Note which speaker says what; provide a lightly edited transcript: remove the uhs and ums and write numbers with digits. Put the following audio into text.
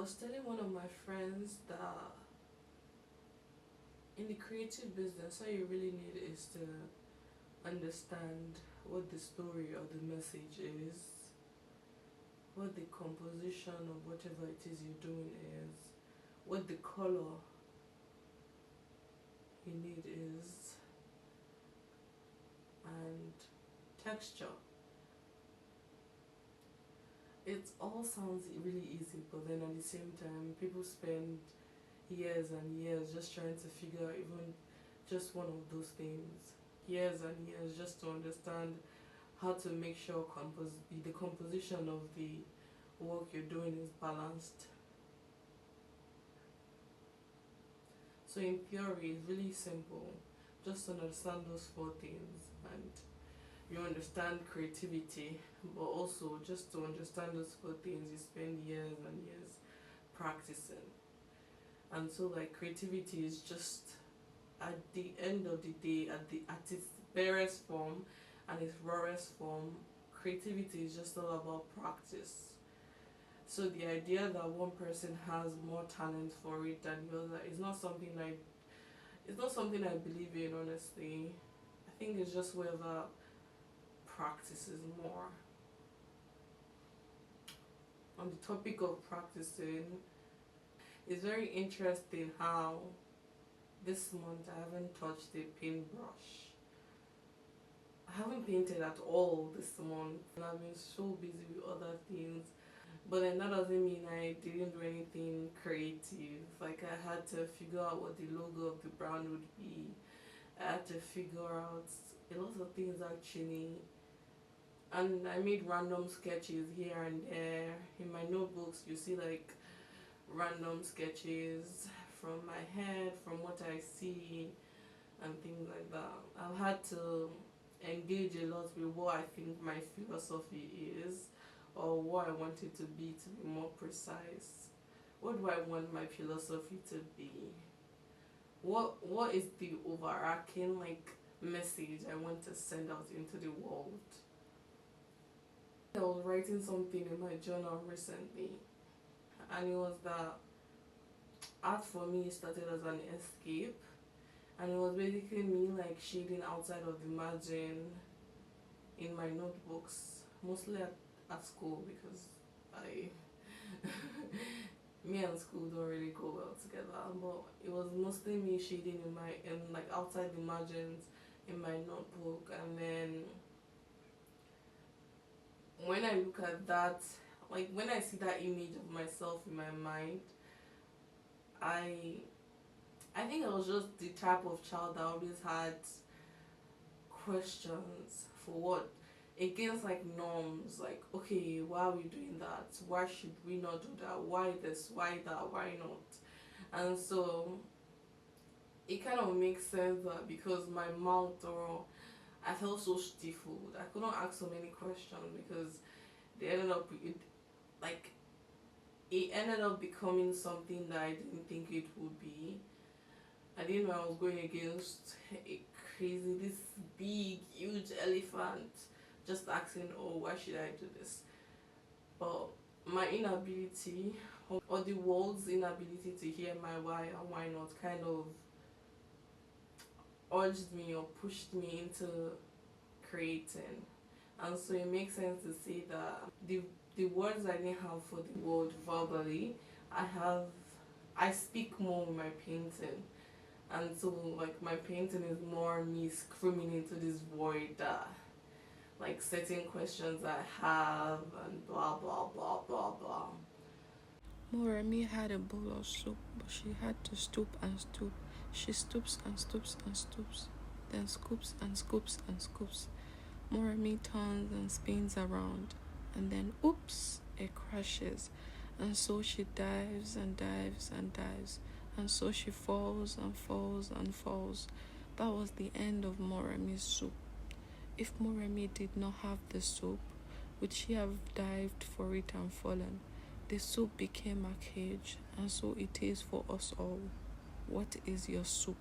Speaker 1: was telling one of my friends that in the creative business, all you really need is to understand what the story or the message is, what the composition of whatever it is you're doing is, what the color you need is, and texture. It all sounds really easy, but then at the same time, people spend years and years just trying to figure out even just one of those things. Years and years just to understand how to make sure the composition of the work you're doing is balanced. So in theory, it's really simple. Just understand those four things, and you understand creativity, but also just to understand those four things, you spend years and years practicing. And so, like, creativity is just at the end of the day, at its barest form and its rawest form, creativity is just all about practice. So the idea that one person has more talent for it than the other is not something I believe in, honestly. I think it's just whoever practices more. On the topic of practicing, it's very interesting how this month I haven't touched a paintbrush. I haven't painted at all this month, and I've been so busy with other things. But then that doesn't mean I didn't do anything creative. Like, I had to figure out what the logo of the brand would be. I had to figure out a lot of things actually. And I made random sketches here and there. In my notebooks, you see like random sketches from my head, from what I see, and things like that. I've had to engage a lot with what I think my philosophy is, or what I want it to be more precise. What do I want my philosophy to be? What is the overarching message I want to send out into the world? I was writing something in my journal recently, and it was that art for me started as an escape, and it was basically me shading outside of the margin in my notebooks, mostly at school, because I me and school don't really go well together. But it was mostly me shading in outside the margins in my notebook. And then when I look at that, when I see that image of myself in my mind, I think I was just the type of child that always had questions for what against norms, okay, why are we doing that, why should we not do that, why this, why that, why not. And so it kind of makes sense that because my mouth, or I felt so stifled, I couldn't ask so many questions, because they ended up it ended up becoming something that I didn't think it would be. I didn't know I was going against this big, huge elephant, just asking, oh, why should I do this? But my inability, or the world's inability to hear my why and why not, kind of urged me or pushed me into creating. And so it makes sense to say that the words I didn't have for the world verbally, I speak more with my painting. And so my painting is more me screaming into this void that certain questions I have, and blah blah blah blah blah.
Speaker 2: Moremi had a bowl of soup, but she had to stoop and stoop. She stoops and stoops and stoops, then scoops and scoops and scoops. Moremi turns and spins around, and then oops, it crashes. And so she dives and dives and dives, and so she falls and falls and falls. That was the end of Moremi's soup. If Moremi did not have the soup, would she have dived for it and fallen? The soup became a cage, and so it is for us all. What is your soup?